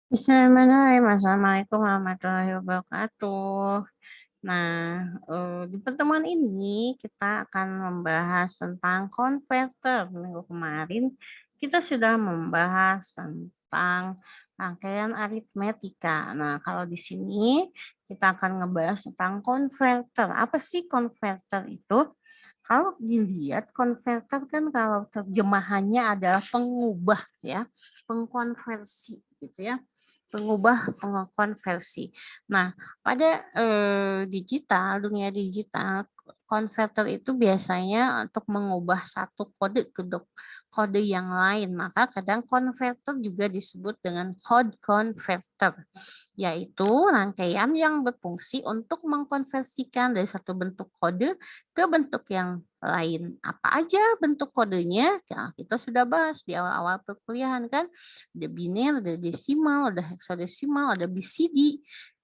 Bismillahirrahmanirrahim. Assalamualaikum warahmatullahi wabarakatuh. Nah, di pertemuan ini kita akan membahas tentang konverter. Minggu kemarin kita sudah membahas tentang rangkaian aritmetika. Nah, kalau di sini kita akan ngebahas tentang konverter. Apa sih konverter itu? Kalau dilihat konverter kan kalau terjemahannya adalah pengubah ya, pengkonversi gitu ya, pengubah pengkonversi. Nah, pada dunia digital, konverter itu biasanya untuk mengubah satu kode ke kode yang lain. Maka kadang konverter juga disebut dengan code converter, yaitu rangkaian yang berfungsi untuk mengkonversikan dari satu bentuk kode ke bentuk yang lain. Apa aja bentuk kodenya? Nah, kita sudah bahas di awal-awal perkuliahan kan. Ada biner, ada desimal, ada hexadesimal, ada BCD,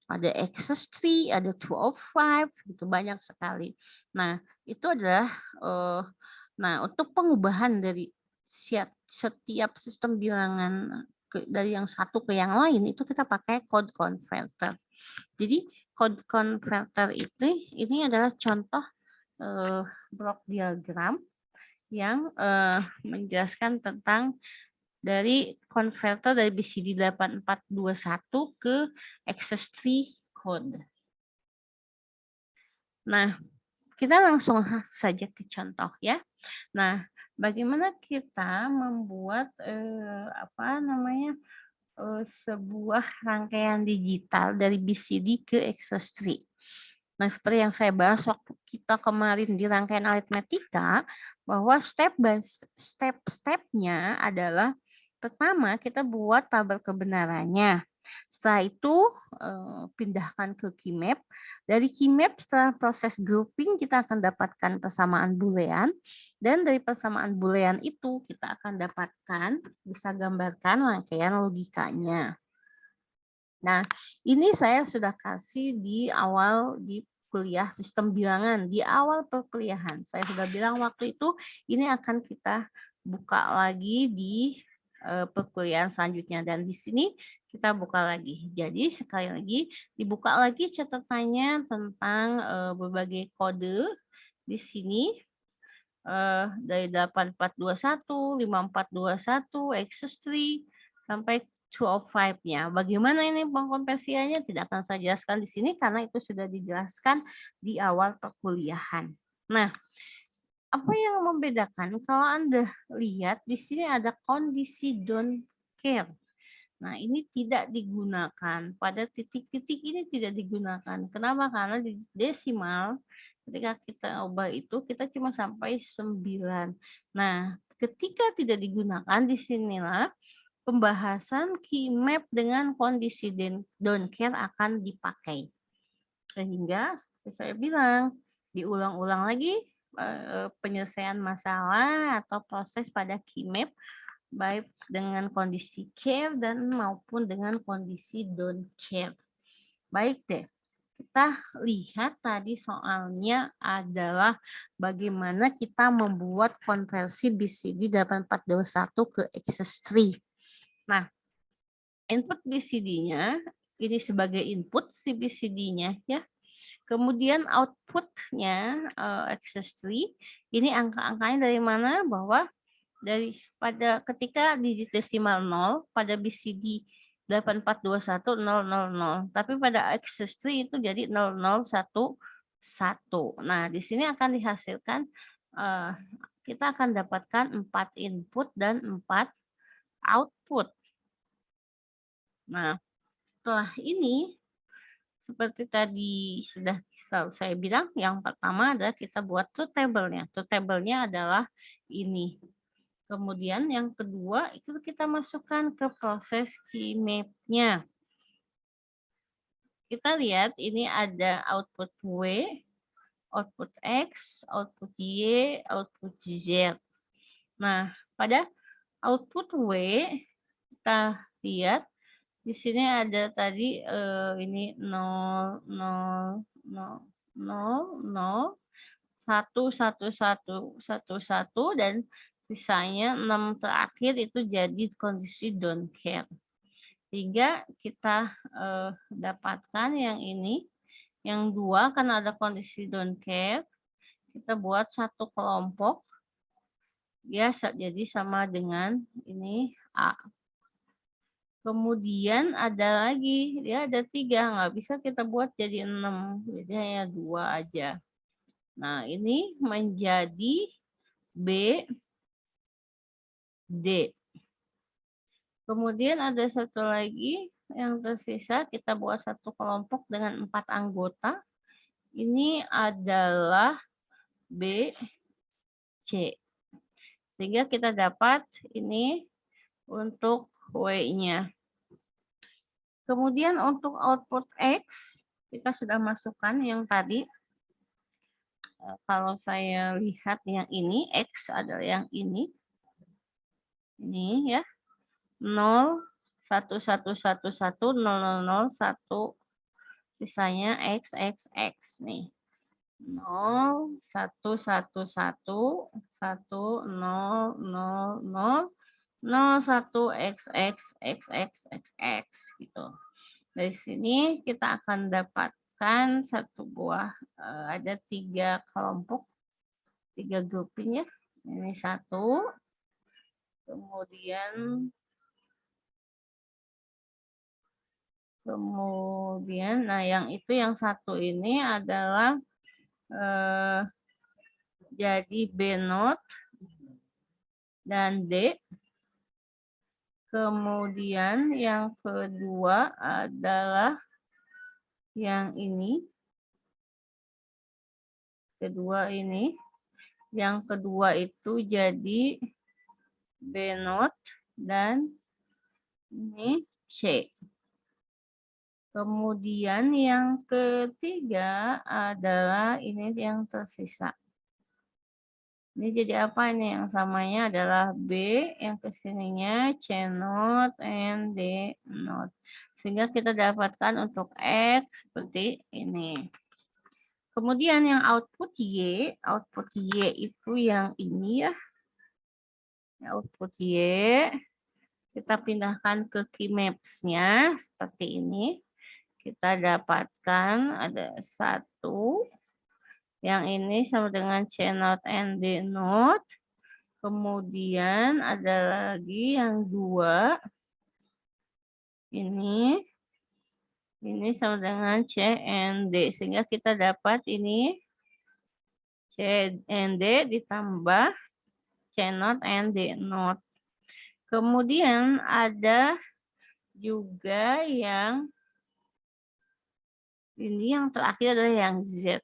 ada access tree, ada 205, gitu banyak sekali. Nah, itu adalah untuk pengubahan dari setiap sistem bilangan dari yang satu ke yang lain itu kita pakai code converter. Jadi code converter itu ini adalah contoh blok diagram yang menjelaskan tentang dari konverter dari BCD 8421 ke access tree code. Nah, kita langsung saja ke contoh ya. Nah, bagaimana kita membuat sebuah rangkaian digital dari BCD ke access tree. Nah, seperti yang saya bahas waktu kita kemarin di rangkaian aritmetika, bahwa step by step-stepnya adalah pertama kita buat tabel kebenarannya. Setelah itu pindahkan ke Keymap. Dari Keymap setelah proses grouping kita akan dapatkan persamaan boolean. Dan dari persamaan boolean itu kita akan dapatkan, bisa gambarkan rangkaian logikanya. Nah, ini saya sudah kasih di awal di kuliah sistem bilangan, di awal perkuliahan. Saya sudah bilang waktu itu ini akan kita buka lagi di perkuliahan selanjutnya. Dan di sini kita buka lagi. Jadi sekali lagi dibuka lagi catatannya tentang berbagai kode di sini. Dari 8421, 5421, access tree, sampai 205-nya. Bagaimana ini pengkonversiannya tidak akan saya jelaskan di sini karena itu sudah dijelaskan di awal perkuliahan. Nah, apa yang membedakan? Kalau Anda lihat di sini ada kondisi don't care. Nah, ini tidak digunakan. Pada titik-titik ini tidak digunakan. Kenapa? Karena di desimal, ketika kita ubah itu, kita cuma sampai 9. Nah, ketika tidak digunakan, disinilah pembahasan keymap dengan kondisi don't care akan dipakai. Sehingga, seperti saya bilang, diulang-ulang lagi penyelesaian masalah atau proses pada keymap baik dengan kondisi care dan maupun dengan kondisi don't care. Baik deh, kita lihat tadi soalnya adalah bagaimana kita membuat konversi BCD 8421 ke access tree. Nah, input BCD-nya ini sebagai input si BCD-nya ya. Kemudian output-nya access tree ini angka-angkanya dari mana? Bahwa pada ketika digit desimal 0 pada BCD 84210000, tapi pada access tree itu jadi 0011. Nah, di sini akan dihasilkan kita akan dapatkan 4 input dan 4 output. Nah, setelah ini seperti tadi sudah saya bilang, yang pertama adalah kita buat truth table-nya. Truth table-nya adalah ini. Kemudian yang kedua itu kita masukkan ke proses keymap-nya. Kita lihat ini ada output W, output X, output Y, output Z. Nah, pada output W kita lihat di sini ada tadi ini 0, 0, 0, 0, 0, 1, 1, 1, 1, 1, dan sisanya 6 terakhir itu jadi kondisi don't care. Sehingga kita dapatkan yang ini, yang 2 karena ada kondisi don't care, kita buat satu kelompok, dia jadi sama dengan ini A. Kemudian ada lagi, dia ada 3, nggak bisa kita buat jadi 6, jadi hanya 2 aja. Nah, ini menjadi B, D. Kemudian ada satu lagi yang tersisa, kita buat satu kelompok dengan 4 anggota. Ini adalah B, C. Sehingga kita dapat ini untuk W-nya. Kemudian untuk output X, kita sudah masukkan yang tadi. Kalau saya lihat yang ini, X adalah yang ini. Ini ya. 0, 1, 1, 1, 1, 0, 0, 0, 1. Sisanya X, X, X nih. 0, 1, 1, 1, 1, 0, 0, 0, 0, 1, X, X, X, X, X, X gitu. Dari sini kita akan dapatkan satu buah, ada 3 kelompok, 3 grouping ya. Ini 1, kemudian nah yang itu yang 1 ini adalah jadi B not dan D. Kemudian yang kedua adalah yang ini. Yang kedua itu jadi B not dan ini C. Kemudian yang ketiga adalah ini yang tersisa. Ini jadi apa ini? Yang samanya adalah B, yang kesininya C not and D not. Sehingga kita dapatkan untuk X seperti ini. Kemudian yang output Y itu yang ini ya. Output Y, kita pindahkan ke key maps-nya seperti ini. Kita dapatkan ada 1, yang ini sama dengan C not and D not. Kemudian ada lagi yang 2, ini sama dengan C and D. Sehingga kita dapat ini C and D ditambah C not and D not. Kemudian ada juga yang ini yang terakhir adalah yang Z.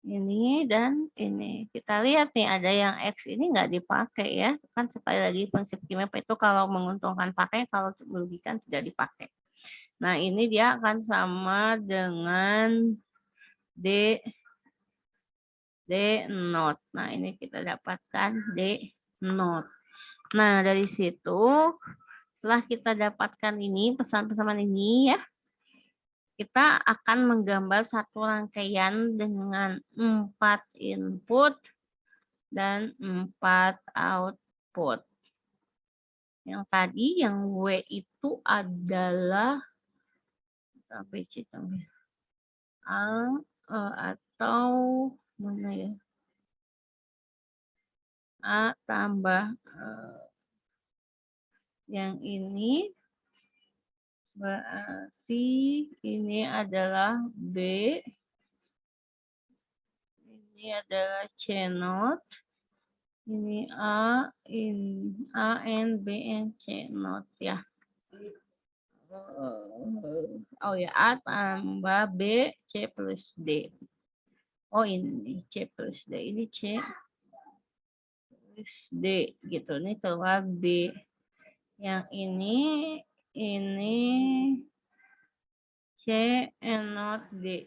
Ini dan ini. Kita lihat nih ada yang X ini nggak dipakai ya. Kan sekali lagi prinsip KeyMap itu kalau menguntungkan pakai, kalau merugikan tidak dipakai. Nah ini dia akan sama dengan D not. Nah ini kita dapatkan D not. Nah dari situ setelah kita dapatkan ini pesan-pesan ini ya, kita akan menggambar satu rangkaian dengan 4 input dan 4 output. Yang tadi yang W itu adalah ABC A atau mana ya? A tambah yang ini berarti ini adalah B, ini adalah C not, ini A, and B and C not ya. Oh ya, A tambah B, C plus D. Oh ini C plus D, ini C plus D gitu. Ini keluar B. Yang ini C and not D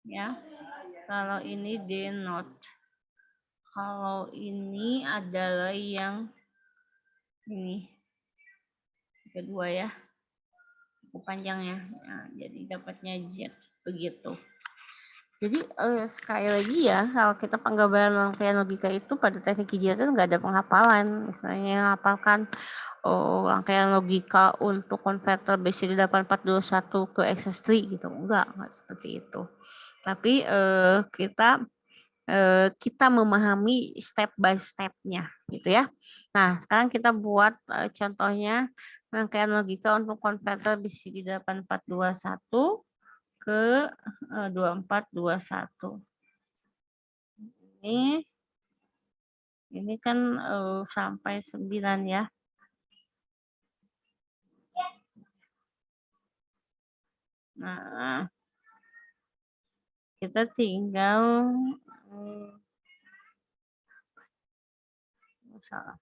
ya. Kalau ini D not. Kalau ini adalah yang ini kedua ya. Cukup panjang ya. Nah, jadi dapatnya Z begitu. Jadi sekali lagi ya, kalau kita penggambaran rangkaian logika itu pada teknik kejahatan nggak ada penghafalan. Misalnya hafalkan rangkaian logika untuk konverter BCD 8421 ke XS3 gitu. Enggak seperti itu. Tapi kita memahami step by step-nya gitu ya. Nah, sekarang kita buat contohnya rangkaian logika untuk konverter BCD 8421 ke 2421. Ini kan sampai 9 ya. Nah, kita tinggal salah.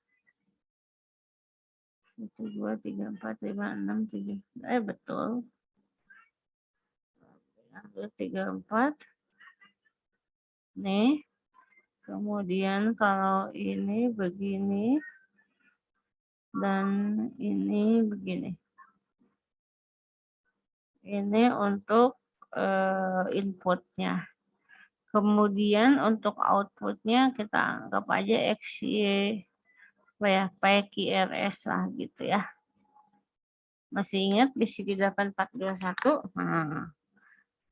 1, 2, 3, 4, 5, 6, 7. Betul. 1, 2, 3, 4. Nih. Kemudian kalau ini begini dan ini begini. Ini untuk inputnya. Kemudian untuk outputnya kita anggap aja XY PQRS lah gitu ya. Masih ingat BCD 8421? Nah,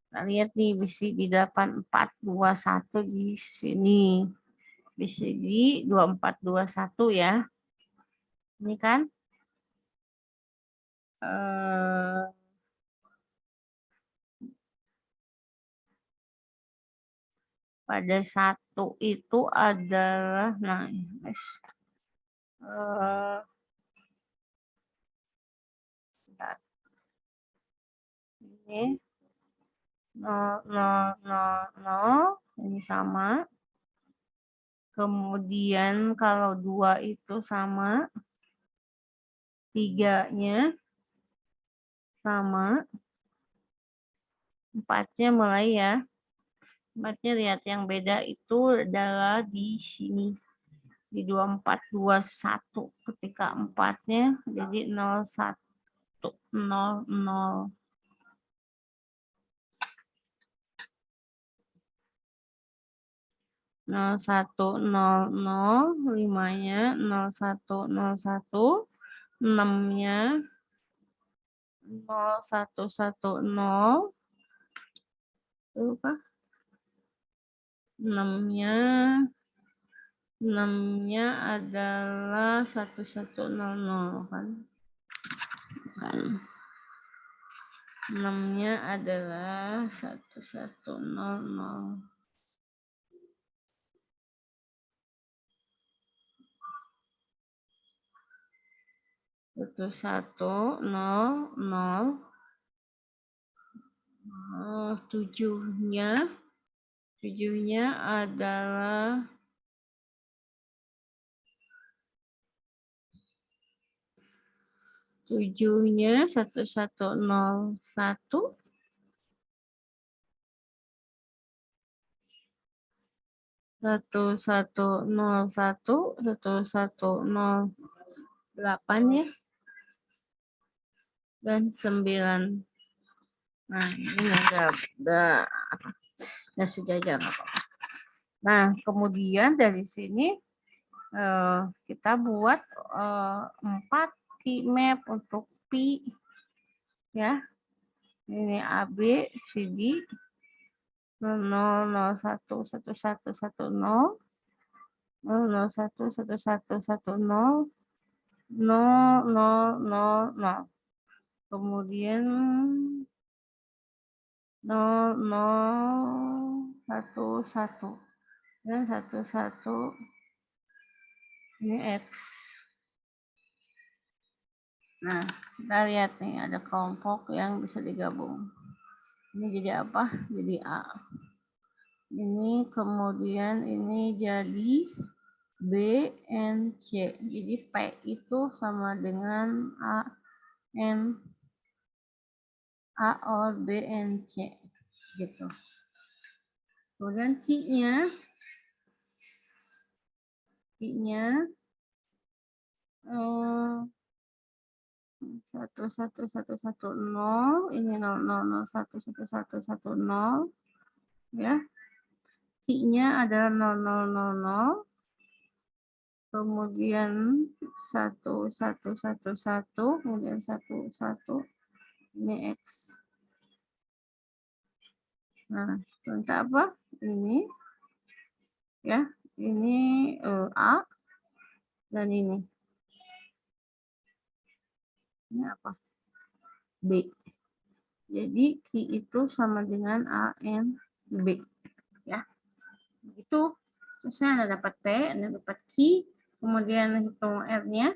kita lihat nih BCD 8421 di sini. BCD 2421 ya. Ini kan pada satu itu adalah ini 0, 0, 0, 0, ini sama. Kemudian kalau 2 itu sama, 3-nya sama, 4-nya mulai ya. 4-nya lihat yang beda itu adalah di sini. Di 2421 ketika 4-nya jadi 01, 00. 0100, 5-nya 0101, 6-nya 0110, 6-nya adalah 1100 kan. 6-nya adalah 1100. 1100. 7-nya adalah 1101. 1101, 1108 ya. Dan 9. Nah, ini nggak sejajar. Nah, kemudian dari sini kita buat 4 key map untuk Pi ya. Ini AB, CD 0001 1110, 001 1110, 0000. Kemudian 0011 dan 11 ini X. Nah, kita lihat nih ada kelompok yang bisa digabung. Ini jadi apa? Jadi A. Ini kemudian ini jadi B, N, C. Jadi P itu sama dengan A, N, A, O, B, N, C. Gitu. Kemudian Q-nya 1110, ini 00011110, ya. Key-nya adalah 0000, kemudian 1111, kemudian 11, ini X. Nah, untuk apa? Ini, ya, ini A, dan ini. Ini apa? B. Jadi Q itu sama dengan A, N, B. Ya, itu. Terusnya Anda dapat T, Anda dapat Q, kemudian hitung R-nya,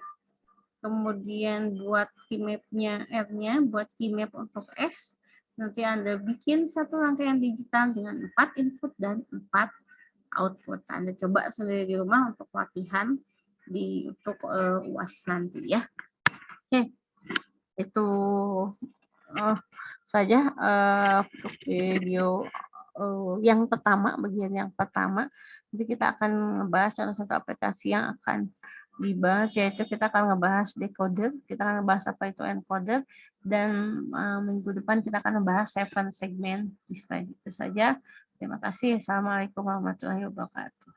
kemudian buat key map-nya R-nya, buat key map untuk S, nanti Anda bikin satu rangkaian digital dengan 4 input dan 4 output. Anda coba sendiri di rumah untuk latihan untuk UAS nanti ya. Oke, itu saja untuk video yang pertama, bagian yang pertama. Nanti kita akan membahas salah satu aplikasi yang akan dibahas, yaitu kita akan ngebahas decoder, kita akan ngebahas apa itu encoder, dan minggu depan kita akan membahas 7 segment display. Itu saja. Terima kasih. Assalamualaikum warahmatullahi wabarakatuh.